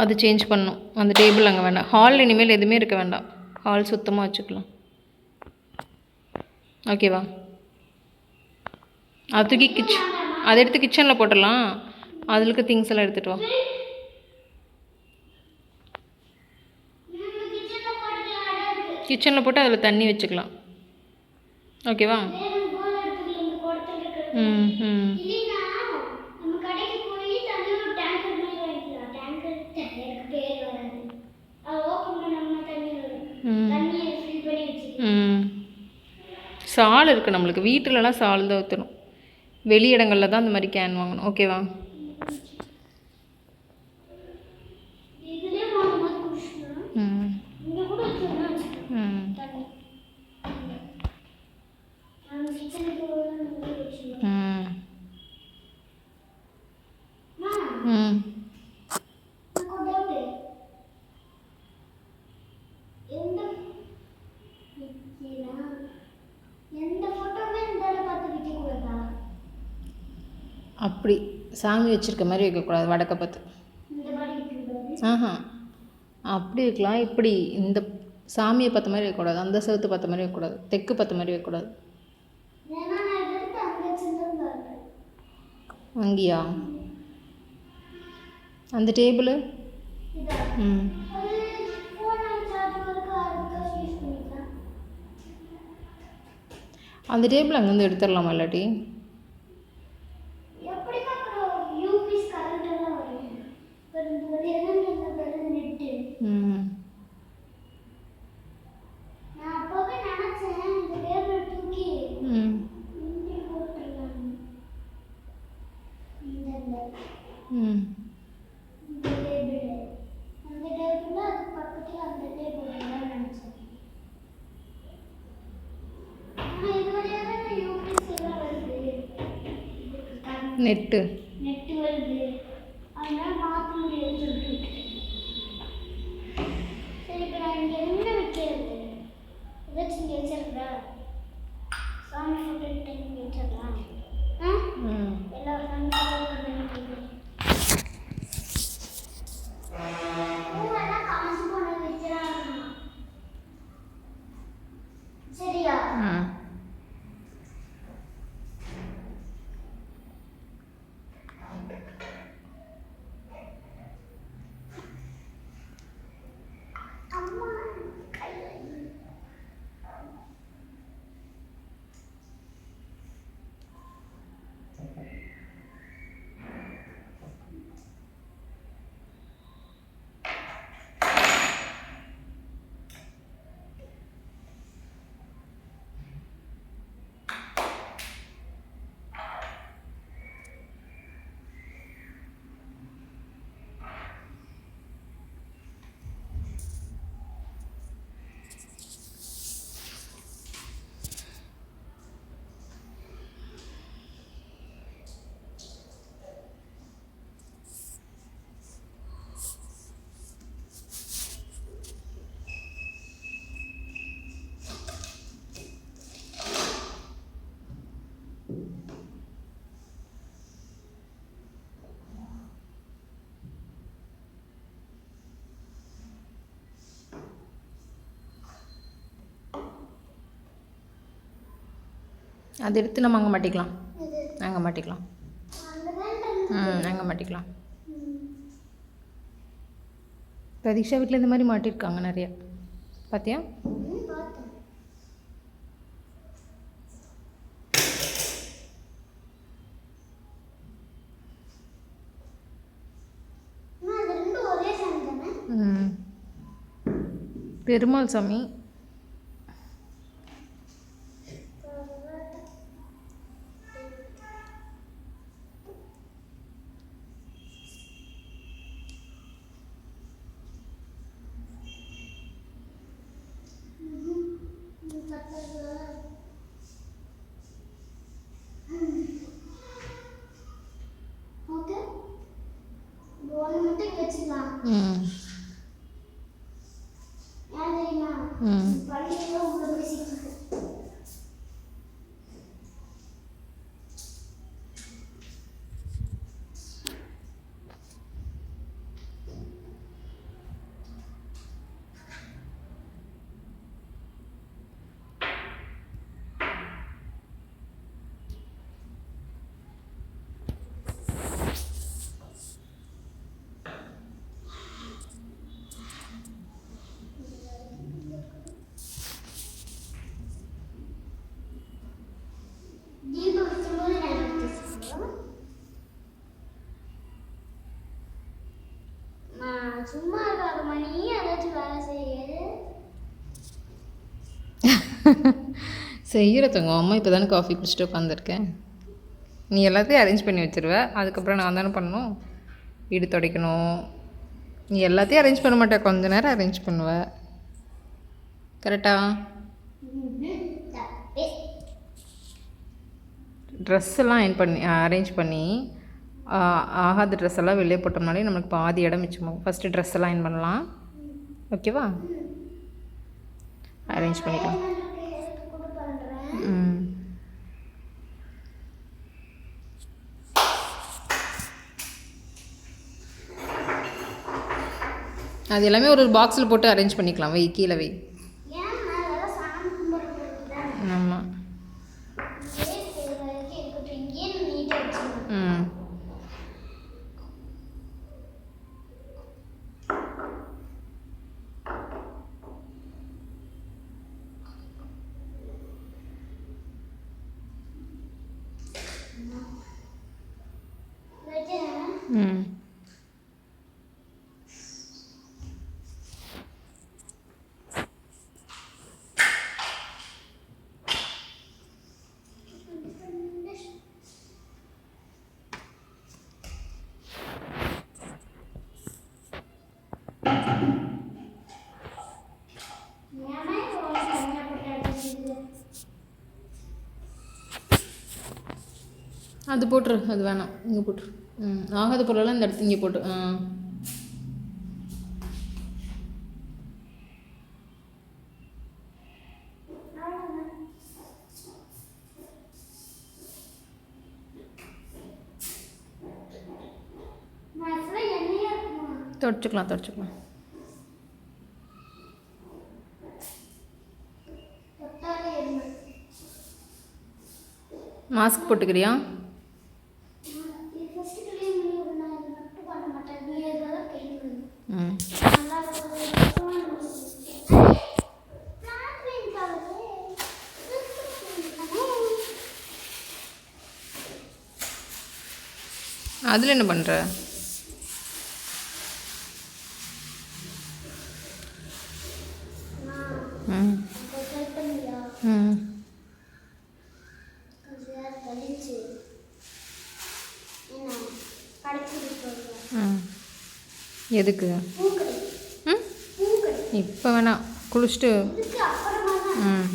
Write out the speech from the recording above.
அது சேஞ்ச் பண்ணணும். அந்த டேபிள் அங்கே வேண்டாம். ஹால் இனிமேல் எதுவுமே இருக்க வேண்டாம். ஹால் சுத்தமாக வச்சுக்கலாம். ஓகேவா? அது தூக்கி அதை எடுத்து கிச்சனில் போட்டுடலாம். அதில் இருக்க திங்ஸ் எல்லாம் எடுத்துகிட்டு வா. கிச்சனில் போட்டு அதில் தண்ணி வச்சுக்கலாம். ஓகேவா? ம் ம் சால் இருக்குது நம்மளுக்கு. வீட்டிலலாம் சால் தான் ஊற்றணும். வெளி இடங்களில் தான் அந்த மாதிரி கேன் வாங்கணும். ஓகேவா? ம் ம் ம் அப்படி சாமி வச்சுருக்க மாதிரி வைக்கக்கூடாது. வடக்க பார்த்து. ஆஹா, அப்படி வைக்கலாம். இப்படி இந்த சாமியை பார்த்த மாதிரி வைக்கக்கூடாது. அந்த செவத்து பார்த்த மாதிரி வைக்கக்கூடாது. தெற்கு பார்த்த மாதிரி வைக்கக்கூடாது. அங்கேயா? அந்த டேபிள்? ம் அந்த டேபிள் அங்கேருந்து எடுத்துடலாமா இல்லாட்டி? ம் ம் நெட்டு அதை எடுத்து நம்ம அங்கே மாட்டிக்கலாம். அங்கே மாட்டிக்கலாம். அங்கே மாட்டிக்கலாம். பிரதீஷா வீட்டில் இந்த மாதிரி மாட்டியிருக்காங்க நிறைய. பார்த்தியா? பெருமாள் சாமி. சும்மா இருக்காத மணி ஏதாச்சும் வேலை செய்ய. செய்கிற தங்கம். அம்மா இப்போ தானே காஃபி குடிச்சிட்டு உட்காந்துருக்கேன். நீ எல்லாத்தையும் அரேஞ்ச் பண்ணி வச்சுருவ. அதுக்கப்புறம் நான் தானே பண்ணணும். வீடு துடைக்கணும். நீ எல்லாத்தையும் அரேஞ்ச் பண்ண மாட்டேன், கொஞ்ச நேரம் அரேஞ்ச் பண்ணுவ. கரெக்டா? ட்ரெஸ்ஸெல்லாம் அரேஞ்ச் பண்ணி ஆகாத ட்ரெஸ் எல்லாம் வெளியே போட்டோம்னாலே நம்மளுக்கு பாதி இடம் மிச்சமாகும். ஃபஸ்ட்டு ட்ரெஸ் எல்லாம் அயன் பண்ணலாம். ஓகேவா? அரேஞ்ச் பண்ணிக்கலாம். ம். அது எல்லாமே ஒரு பாக்ஸில் போட்டு அரேஞ்ச் பண்ணிக்கலாம். வை, கீழே வை. ஆமாம். ம். ம். அது போட்டுரு, அது வேணாம், இங்கே போட்டுரு. ம். ஆகாத பொருளெல்லாம் இந்த இடத்து இங்கே போட்டு. தொடச்சிக்கலாம், தொடச்சிக்கலாம். மாஸ்க் போட்டுக்கிறியா? ம். அதில் என்ன பண்ணுற? ம். ம். ம். எதுக்கு? ம். இப்போ வேணாம், குளிச்சுட்டு. ம்.